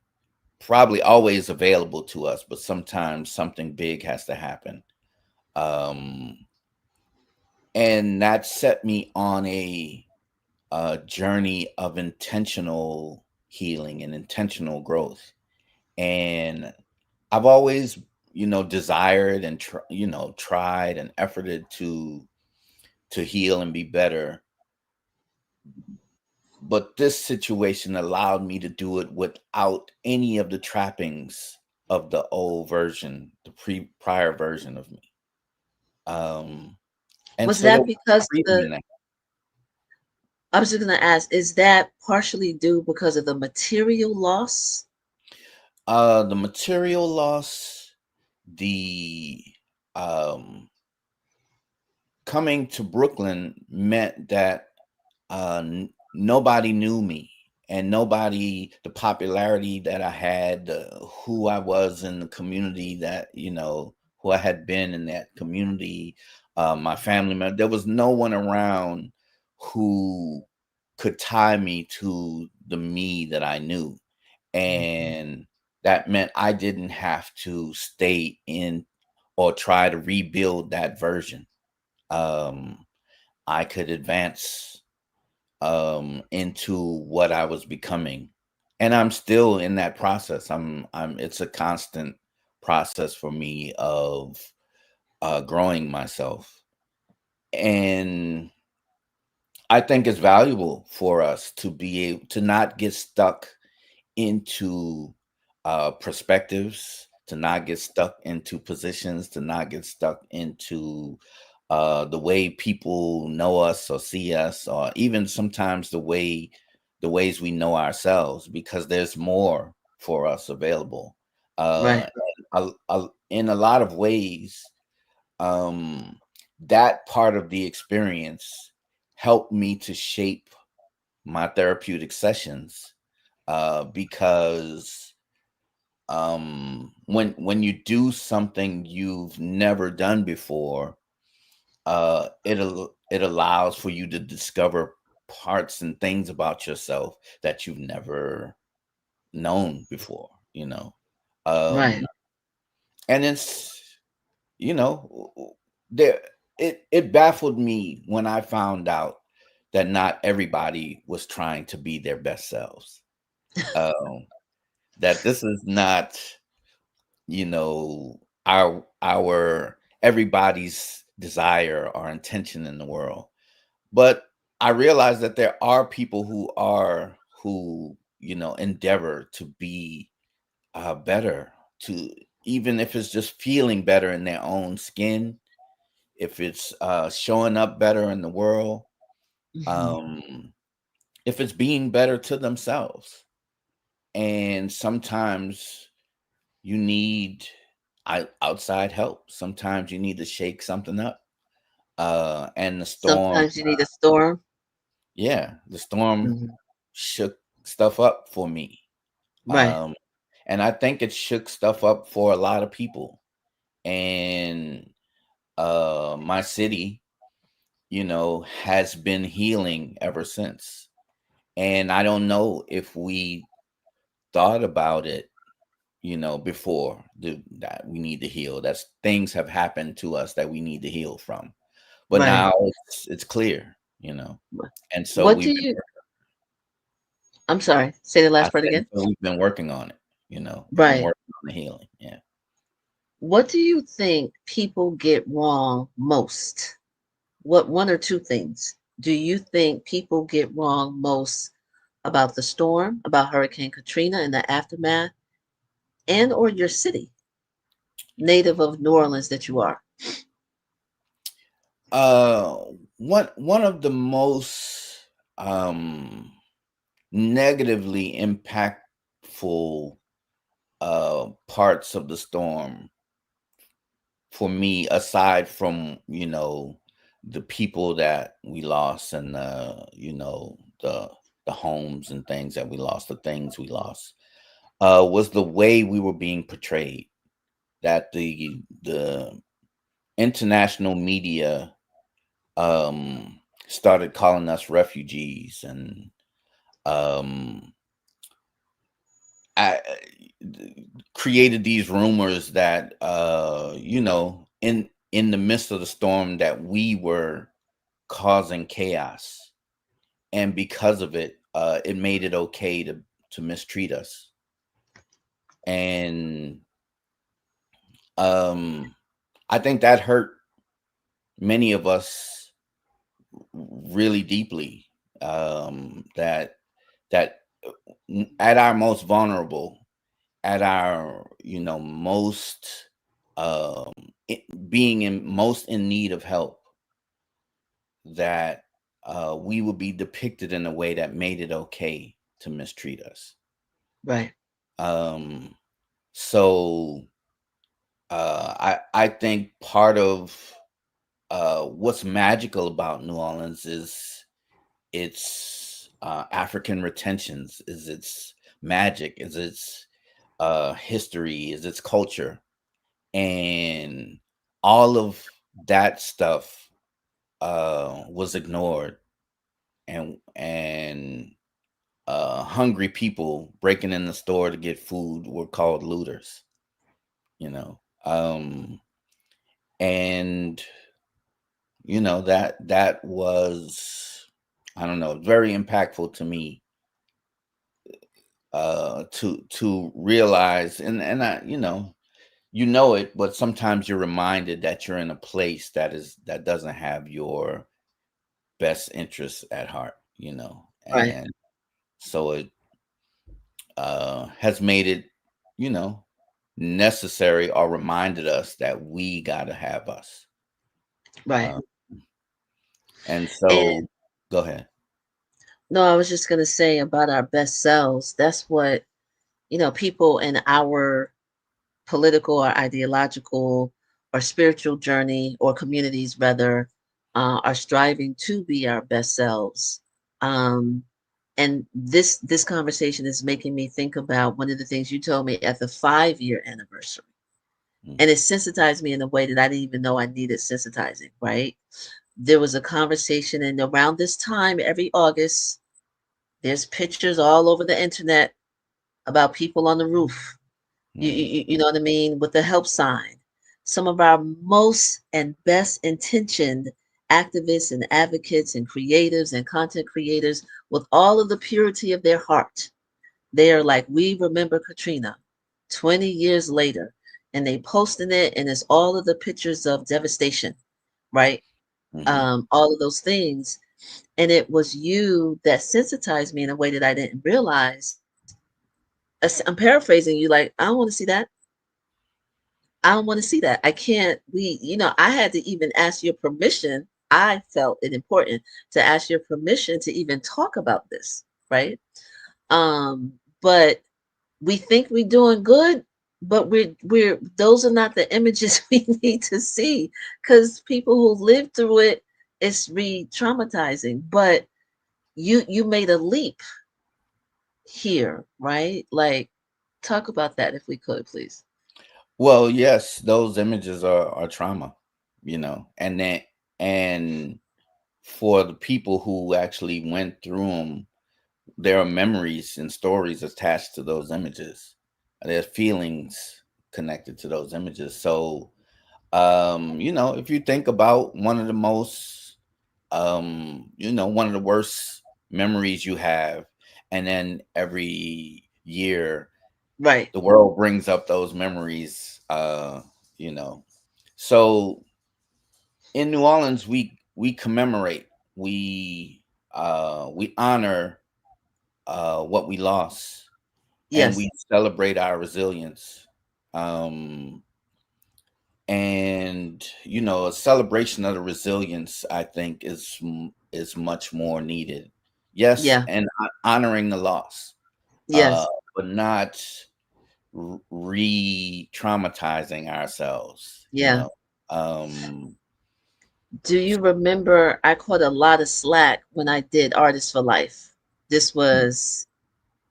probably always available to us, but sometimes something big has to happen. Um, and that set me on a journey of intentional healing and intentional growth. And I've always, desired and tried and efforted to heal and be better. But this situation allowed me to do it without any of the trappings of the old version, the prior version of me. Um, and Was so there that was because freedom in that. I was just going to ask, is that partially due because of the material loss? The material loss, the um, coming to Brooklyn meant that nobody knew me, and nobody, the popularity that I had, who I was in the community, that who I had been in that community, my family member, there was no one around who could tie me to the me that I knew. And that meant I didn't have to stay in or try to rebuild that version. um I could advance into what I was becoming. And I'm still in that process. I'm It's a constant process for me of growing myself. And I think it's valuable for us to be able to not get stuck into perspectives, to not get stuck into positions, to not get stuck into the way people know us or see us, or even sometimes the ways we know ourselves, because there's more for us available. Right, In a lot of ways, um, that part of the experience helped me to shape my therapeutic sessions, because when you do something you've never done before, it allows for you to discover parts and things about yourself that you've never known before, right. um and it's you know there it baffled me when I found out that not everybody was trying to be their best selves. um that this is not, our everybody's desire or intention in the world. But I realize that there are people who endeavor to be better, to even if it's just feeling better in their own skin, if it's showing up better in the world, Mhm. um, if it's being better to themselves. And sometimes you need outside help. Sometimes you need to shake something up. And the storm, Sometimes you need a storm. yeah, the storm Mhm. shook stuff up for me. Right. And I think it shook stuff up for a lot of people. And my city, has been healing ever since. And I don't know if we thought about it, before that we need to heal. That's things have happened to us that we need to heal from. But Right. now it's clear, and so What do you, I'm sorry, say the I last part said again. so we've been working on it, we've been Right. working on the healing. Yeah. What do you think people get wrong most? What one or two things do you think people get wrong most about the storm, about Hurricane Katrina and the aftermath, and or your city, native of New Orleans that you are? Uh, one of the most negatively impactful parts of the storm for me, aside from the people that we lost, and the homes and things that we lost, the things we lost, was the way we were being portrayed. That the international media started calling us refugees, and um, I created these rumors that in the midst of the storm that we were causing chaos, and because of it, it made it okay to mistreat us. And I think that hurt many of us really deeply. That at our most vulnerable, at our most um being in most in need of help, that we would be depicted in a way that made it okay to mistreat us. Right. um so I think part of what's magical about New Orleans is its African retentions, is its magic, is its history, is its culture. And all of that stuff was ignored, and hungry people breaking in the store to get food were called looters, you know and that was, I don't know, very impactful to me, to realize. And I, it, but sometimes you're reminded that you're in a place that doesn't have your best interests at heart, Right. and so it has made it, you know necessary, or reminded us that we gotta have us. Right. uh, and And so go ahead. no, I was just going to say about our best selves. That's what, people in our political or ideological or spiritual journey, or communities rather, are striving to be our best selves. Um, and this conversation is making me think about one of the things you told me at the 5-year anniversary, Mm, and it sensitized me in a way that I didn't even know I needed sensitizing. Right? There was a conversation, and around this time every August, there's pictures all over the internet about people on the roof. mm, You know what I mean? With the help sign. Some of our most and best intentioned activists and advocates and creatives and content creators, with all of the purity of their heart, they are like, we remember Katrina 20 years later. And they posting it, and it's all of the pictures of devastation, right? mhm. All of those things. And it was you that sensitized me in a way that I didn't realize. I'm paraphrasing you, like, I don't want to see that. I don't want to see that. I can't. I had to even ask your permission. I felt it important to ask your permission to even talk about this, right? But we think we're doing good, but we're those are not the images we need to see, because people who live through it, it's re-traumatizing. But you made a leap here, right? Like, talk about that if we could, please. Well, yes, those images are trauma, and then and for the people who actually went through them, there are memories and stories attached to those images. There's feelings connected to those images. So, if you think about one of the most, one of the worst memories you have, and then every year Right. the world brings up those memories, you know. So in New Orleans, we commemorate, we honor what we lost, and Yes. we celebrate our resilience. Um, and a celebration of the resilience, I think, is much more needed. Yes, Yeah. and honoring the loss, uh, Yes. but not re-traumatizing ourselves. Yeah. Um, Do you remember I caught a lot of slack when I did Artists for Life? This was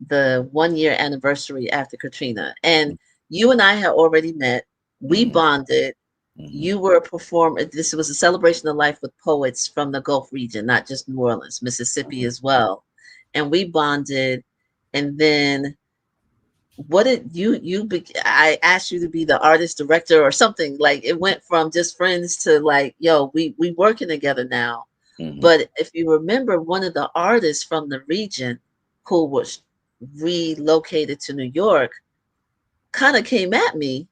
the 1 year anniversary after Katrina. And you and I had already met. We mhm, bonded. mhm, You were a performer. This was a celebration of life with poets from the Gulf region, not just New Orleans, Mississippi mhm, as well. And we bonded. And then what did I asked you to be the artist director or something. Like, it went from just friends to like, yo, we working together now. mhm, But if you remember, one of the artists from the region who was relocated to New York kind of came at me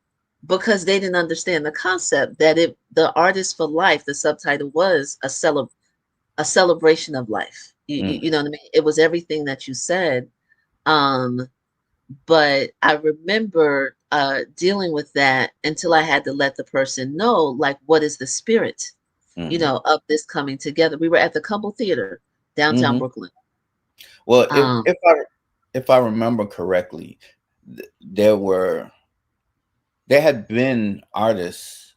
because they didn't understand the concept that the artist for life, the subtitle was a celebration of life. You mhm, know what I mean? It was everything that you said. Um, but I remember dealing with that until I had to let the person know, like, what is the spirit, mhm, of this coming together. We were at the Cumble Theater, downtown mhm. Brooklyn. Well, if Um, if I if I remember correctly, there had been artists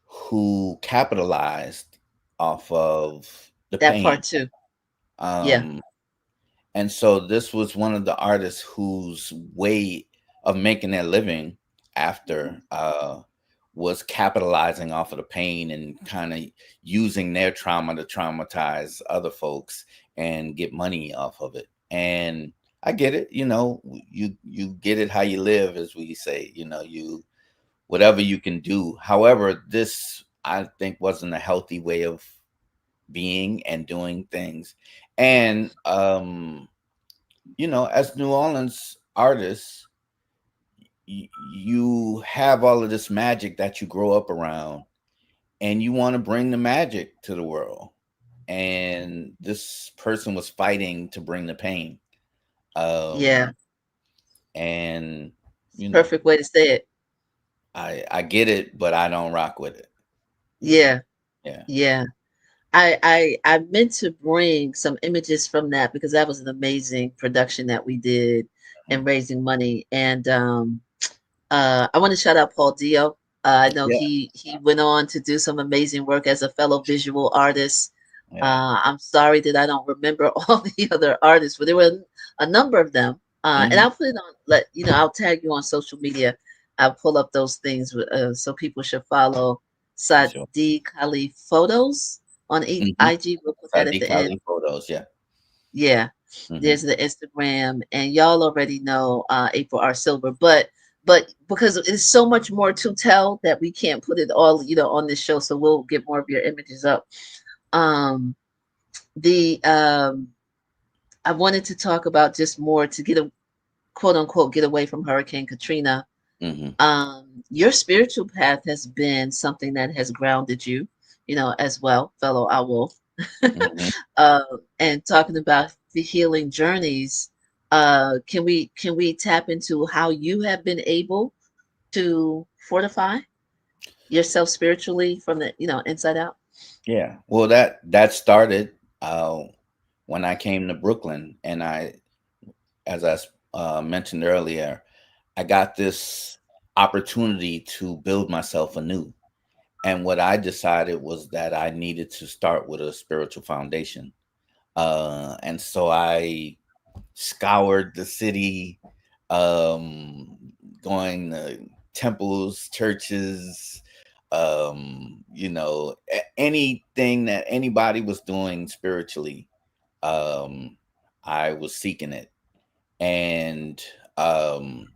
who capitalized off of the that pain. part too. Yeah. Um, and so this was one of the artists whose way of making their living after was capitalizing off of the pain and kind of using their trauma to traumatize other folks and get money off of it. And I get it, you get it how you live, as we say, you whatever you can do. However, this I think wasn't a healthy way of being and doing things. And as New Orleans artists, you have all of this magic that you grow up around, and you want to bring the magic to the world. And this person was fighting to bring the pain. Yeah. Um, and you know, Perfect way to say it. I get it, but I don't rock with it. You know, Yeah. yeah. Yeah. I meant to bring some images from that because that was an amazing production that we did Mhm. and raising money. And I want to shout out Paul Dio. I know Yeah, he went on to do some amazing work as a fellow visual artist. yeah. I'm sorry that I don't remember all the other artists, but there were a number of them. And Hmm. I'll put it on. I'll tag you on social media. I'll pull up those things so people should follow For sure. SADDI KHALI photos on Hmm. IG. We'll put that at SADDI the end. KHALI photos. Yeah. Yeah, Hmm. there's the Instagram, and y'all already know April R. Silver, but because there's so much more to tell that we can't put it all, on this show, so we'll get more of your images up. Um, the I wanted to talk about just more to get a quote unquote get away from Hurricane Katrina. Hmm. Your spiritual path has been something that has grounded you, as well, fellow owl. Hmm. uh, and talking about the healing journeys, can we tap into how you have been able to fortify yourself spiritually from the inside out? Yeah. Well, that started when I came to Brooklyn, and as I mentioned earlier, I got this opportunity to build myself anew. And what I decided was that I needed to start with a spiritual foundation. And so I scoured the city, um, going to temples, churches, anything that anybody was doing spiritually. Um, I was seeking it. And um,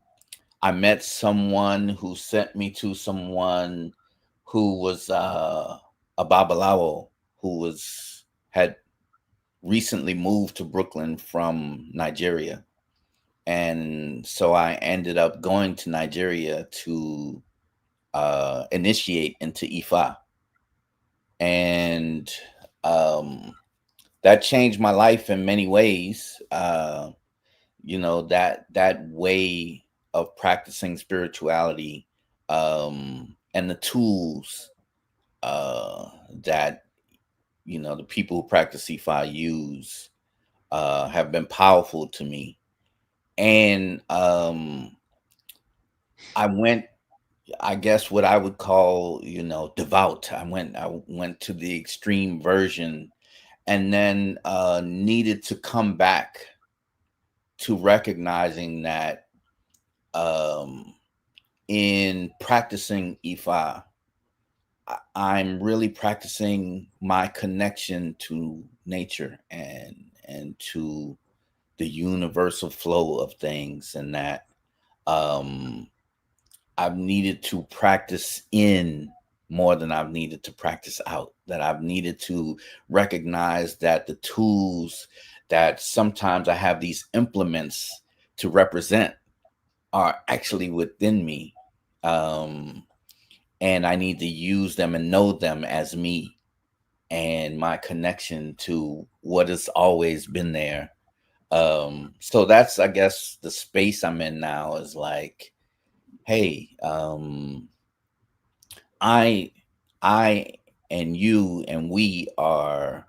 I met someone who sent me to someone who was a Babalawo who had recently moved to Brooklyn from Nigeria. And so I ended up going to Nigeria to initiate into Ifa. And that changed my life in many ways. That way of practicing spirituality, and the tools that the people who practice Ifa use have been powerful to me. And I went, I guess, what I would call, devout. I went to the extreme version, and then needed to come back to recognizing that um, in practicing Ifa, I'm really practicing my connection to nature and to the universal flow of things, and that um, I've needed to practice in more than I've needed to practice out. That I've needed to recognize that the tools that sometimes I have these implements to represent are actually within me. Um, and I need to use them and know them as me and my connection to what has always been there. So that's, I guess, the space I'm in now is like, hey, I, I, and you and we are,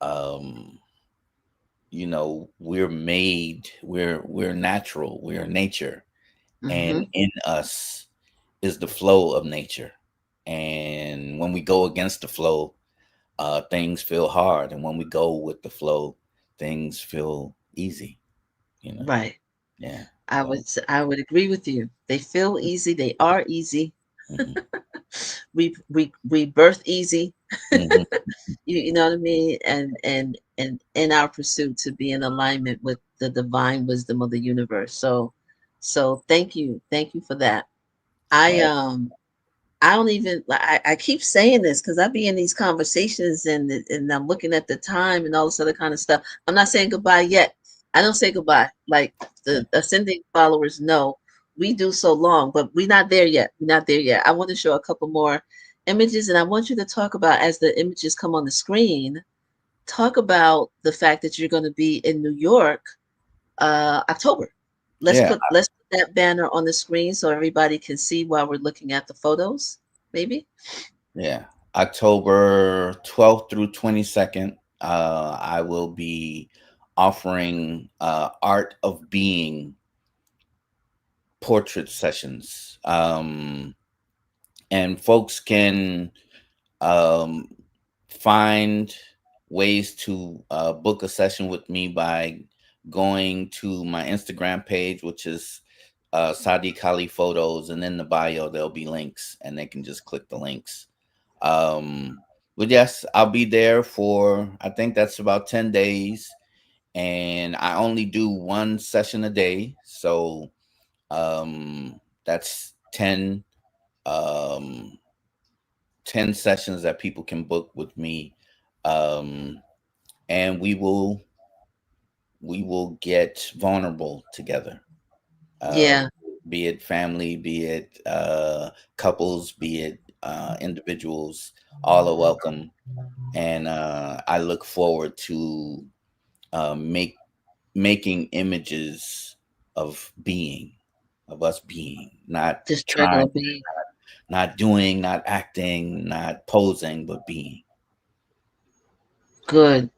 um, we're natural, we're nature, Mm-hmm. and in us is the flow of nature. And when we go against the flow, things feel hard, and when we go with the flow, things feel easy. You know, Right. yeah. I would So, I would agree with you. They feel easy. They are easy. mhm, We birth easy. mhm, You know what I mean? And in our pursuit to be in alignment with the divine wisdom of the universe. So thank you. Thank you for that. I right. um I don't even I keep saying this because I be in these conversations and I'm looking at the time and all this other kind of stuff. I'm not saying goodbye yet. I don't say goodbye. Like Yeah. the ascending followers know we do so long, but we're not there yet. We're not there yet. I want to show a couple more images and I want you to talk about as the images come on the screen, talk about the fact that you're going to be in New York October. Let's Yeah. put let's put that banner on the screen so everybody can see while we're looking at the photos, maybe. Yeah. October 12th through 22nd, I will be offering Art of Being portrait sessions. And folks can um, find ways to book a session with me by going to my Instagram page, which is SADDI KHALI Photos, and in the bio there'll be links, and they can just click the links. Um, but yes, I'll be there for, I think that's about 10 days, and I only do one session a day, so that's um 10 sessions that people can book with me. um and we will get vulnerable together, uh Yeah, be it family, be it couples, be it individuals. All are welcome. And I look forward to uh make making images of being, of us being, not just trying, regular being. not doing, not acting, not posing, but being. Good.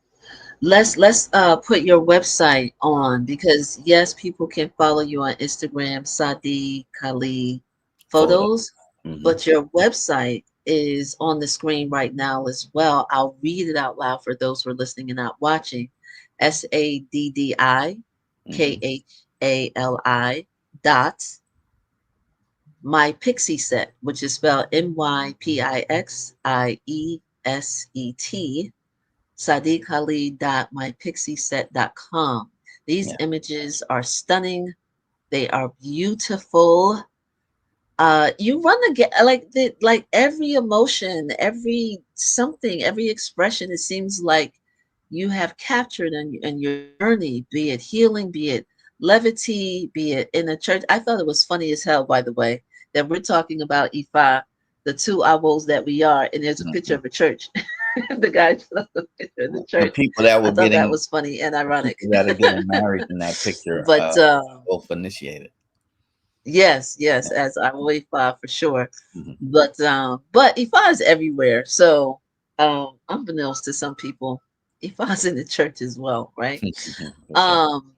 Let's put your website on, because yes, people can follow you on Instagram, SADDI KHALI Photo. photos, Hmm. but your website is on the screen right now as well. I'll read it out loud for those who are listening and not watching. Hmm. SADDI KHALI dot my pixie set, which is spelled MYPIXIESET, SADDIKHALI.mypixieset.com. These Yeah. images are stunning. They are beautiful. You run the like every emotion, every something, every expression. It seems like you have captured in your journey, be it healing, be it levity, be it in a church. I thought it was funny as hell, by the way, that we're talking about Ifa, the two avos that we are, and there's a picture Hmm. of a church. The guy put up the picture of the The church. people that I were thought that getting was funny and the ironic. people that are getting married in that picture, But both initiated. yes, yes, Yeah. as I will Ifa for sure. Hmm. But Ifa is everywhere. So unbeknownst to some people, Ifa's in the church as well, right? For sure. Um,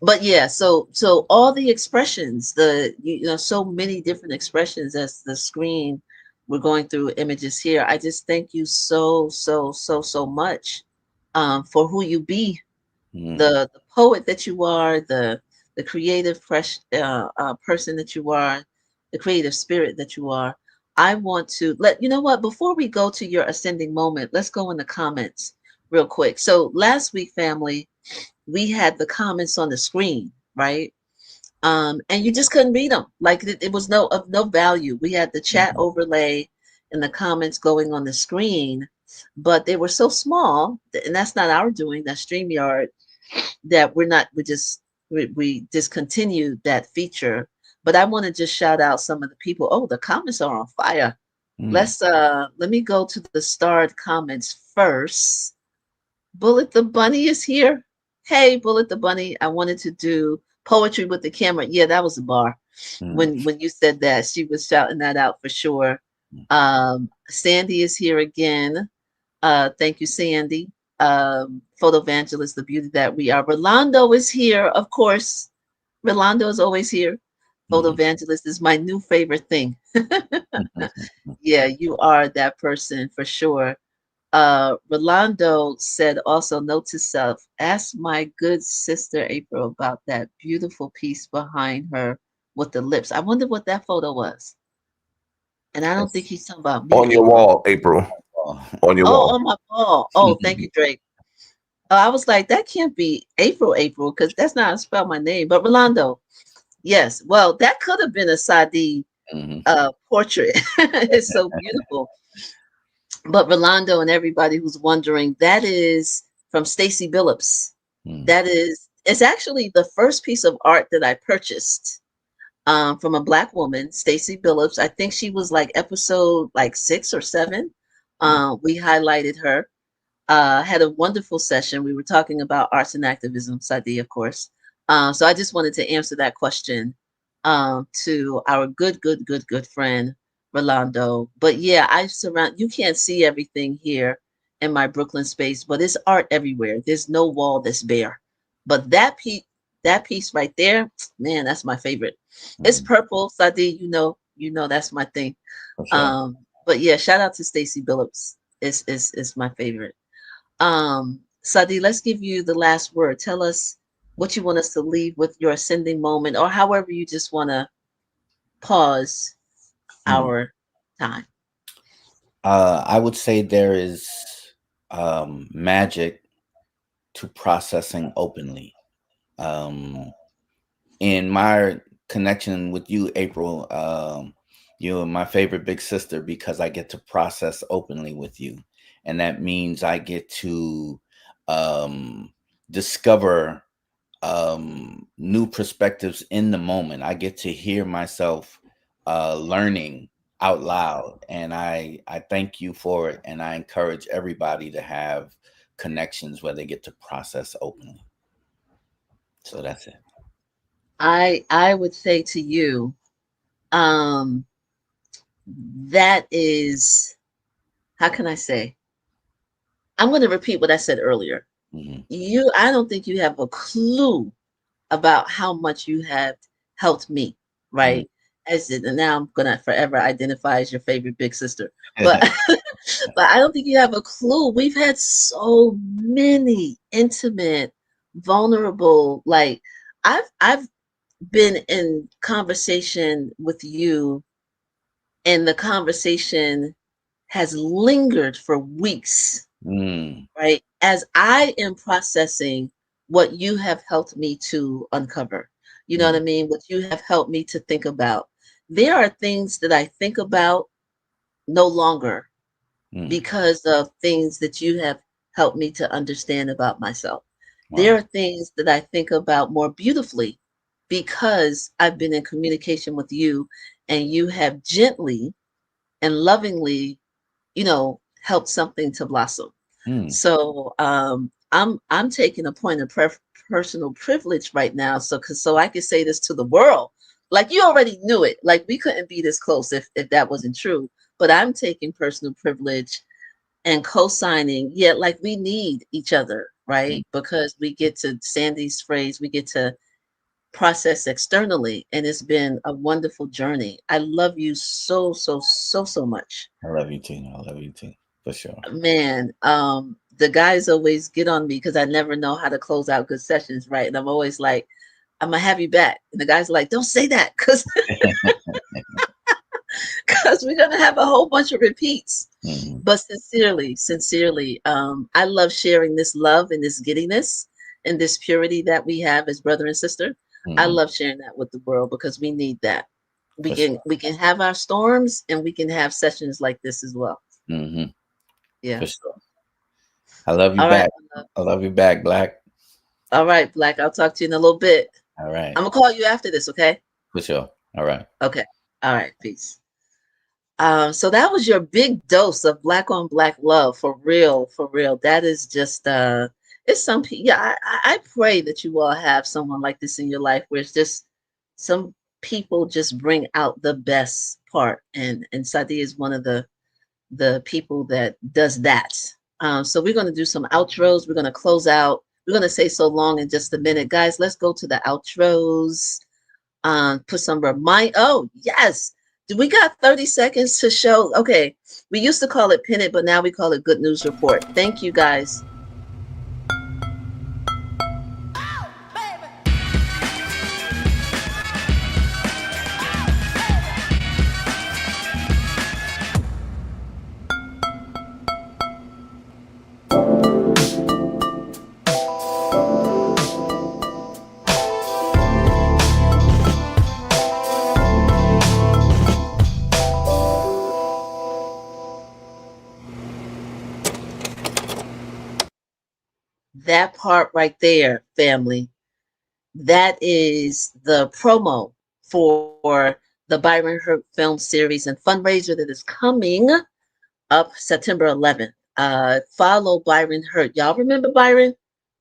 but yeah, so all the expressions, you know, so many different expressions as the screen we're going through images here. I just thank you so much for who you be, Mm. the poet that you are, the creative fresh person that you are, the creative spirit that you are. I want to let you know what, before we go to your ascending moment, let's go in the comments real quick. So last week, family, we had the comments on the screen, right? And you just couldn't read them. Like it was no value. We had the chat overlay and the comments going on the screen, but they were so small, and that's not our doing. That's StreamYard, that we discontinued that feature. But I want to just shout out some of the people. Oh, the comments are on fire. Mm. Let me go to the starred comments first. Bullet the Bunny is here. Hey, Bullet the Bunny, I wanted to do poetry with the camera. Yeah, that was a bar. Mm. When you said that, she was shouting that out for sure. Sandy is here again. Thank you, Sandy. PhotoVangelist, the beauty that we are. Rolando is here, of course. Rolando is always here. Mhm. PhotoVangelist is my new favorite thing. Yeah, you are that person for sure. Rolando said also, note to self, ask my good sister April about that beautiful piece behind her with the lips. I wonder what that photo was. And I don't think That's he's talking about me, On your April. wall, April. all. On your Oh, wall. on my ball. Oh, thank you, Drake. I was like, that can't be April, because that's not how I spell my name. But Rolando, yes. Well, that could have been a Sadi Mhm. portrait. It's so beautiful. But Rolando and everybody who's wondering, that is from Stacy Billups. Mm. It's actually the first piece of art that I purchased from a black woman, Stacy Billups. I think she was like episode like 6 or 7. Mm. We highlighted her. Had a wonderful session. We were talking about arts and activism, Sadi, of course. So I just wanted to answer that question to our good friend Rolando. But yeah, you can't see everything here in my Brooklyn space, but it's art everywhere. There's no wall that's bare. But that piece right there, man, that's my favorite. It's Mm. purple, Sadi, you know that's my thing. For sure. But yeah, shout out to Stacy Billups. It's my favorite. Sadi, let's give you the last word. Tell us what you want us to leave with your ascending moment, or however you just want to pause Mm. our time. I would say there is magic to processing openly. Um, in my connection with you, April, you're my favorite big sister because I get to process openly with you. And that means I get to discover new perspectives in the moment. I get to hear myself learning out loud, and I thank you for it. And I encourage everybody to have connections where they get to process openly. So that's it. I would say to you, um, that is, how can I say? I'm going to repeat what I said earlier. Hmm. I don't think you have a clue about how much you have helped me, Hmm. right? And now I'm gonna forever identify as your favorite big sister, but but I don't think you have a clue. We've had so many intimate, vulnerable, like I've been in conversation with you, and the conversation has lingered for weeks, Mm. right? As I am processing what you have helped me to uncover. You know what I Mm. mean? What you have helped me to think about. There are things that I think about no longer Mm. because of things that you have helped me to understand about myself. There Wow. are things that I think about more beautifully because I've been in communication with you, and you have gently and lovingly, helped something to blossom. Mm. So I'm taking a point of personal privilege right now, so I can say this to the world. Like, you already knew it. Like, we couldn't be this close if that wasn't true. But I'm taking personal privilege and co-signing. Yeah, like, we need each other, Mm. right? Because we get to Sandy's phrase, we get to process externally, and it's been a wonderful journey. I love you so, so, so, so much. I love you, Tina. I love you, Tina. For sure. Man, the guys always get on me because I never know how to close out good sessions, right? And I'm always like, I'm gonna have you back. And the guys are like, don't say that, because we're gonna have a whole bunch of repeats. Hmm. But sincerely, sincerely, I love sharing this love and this giddiness and this purity that we have as brother and sister. I Hmm. love sharing that with the world because we need that. We For can sure. we can have our storms, and we can have sessions like this as well. Hmm. Yeah. For sure. I love you All right, back. my love. I love you back, Black. All right, Black. I'll talk to you in a little bit. All right. I'm gonna call you after this, okay? For sure. All right. Okay. All right. Peace. So that was your big dose of black on black love, for real, for real. That is just it's some people. Yeah, I pray that you all have someone like this in your life, where it's just some people just bring out the best part, and Sadi is one of the people that does that. So we're gonna do some outros. We're gonna close out. We're gonna say so long in just a minute, guys. Let's go to the outros. Put some remind. Oh, yes. Do we got 30 seconds to show? Okay. We used to call it pin it, but now we call it good news report. Thank you, guys. That part right there, family, that is the promo for the Byron Hurt Film Series and fundraiser that is coming up September 11th. Follow Byron Hurt. Y'all remember Byron?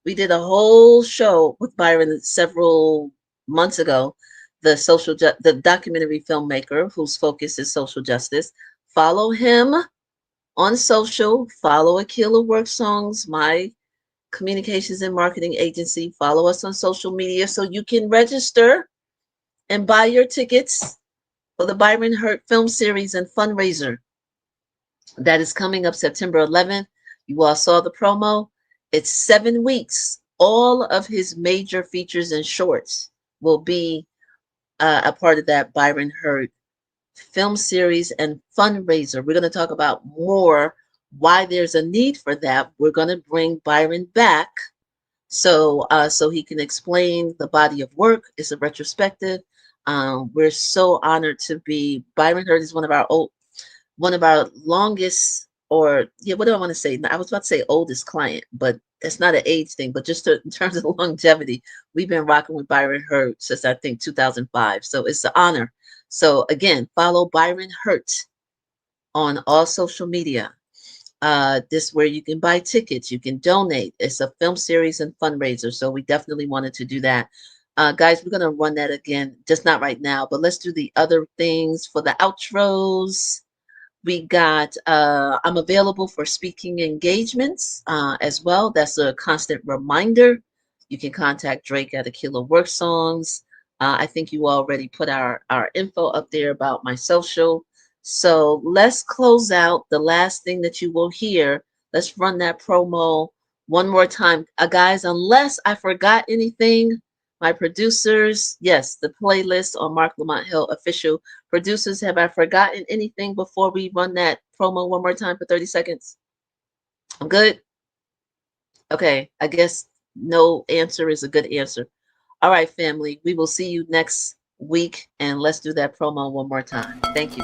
We did a whole show with Byron several months ago. The documentary filmmaker whose focus is social justice. Follow him on social. Follow Akila Work Songs, my communications and marketing agency. Follow us on social media so you can register and buy your tickets for the Byron Hurt Film Series and fundraiser that is coming up September 11th. You all saw the promo. It's 7 weeks. All of his major features and shorts will be a part of that Byron Hurt film series and fundraiser. We're going to talk about more why there's a need for that. We're going to bring Byron back so he can explain the body of work. It's a retrospective. We're so honored to be. Byron Hurt is one of our longest, or yeah, what do I want to say? I was about to say oldest client, but that's not an age thing, but just in terms of longevity, we've been rocking with Byron Hurt since I think 2005. So it's an honor. So again, follow Byron Hurt on all social media. This where you can buy tickets, you can donate. It's a film series and fundraiser, so we definitely wanted to do that. Guys, we're gonna run that again, just not right now, but let's do the other things for the outros. We got, I'm available for speaking engagements as well. That's a constant reminder. You can contact Drake at Aquila Work Songs. I think you already put our info up there about my social. So let's close out. The last thing that you will hear, let's run that promo one more time. Guys, unless I forgot anything, my producers, yes, the playlist on Marc Lamont Hill official. Producers, have I forgotten anything before we run that promo one more time for 30 seconds? I'm good? Okay, I guess no answer is a good answer. All right, family, we will see you next week, and let's do that promo one more time. Thank you.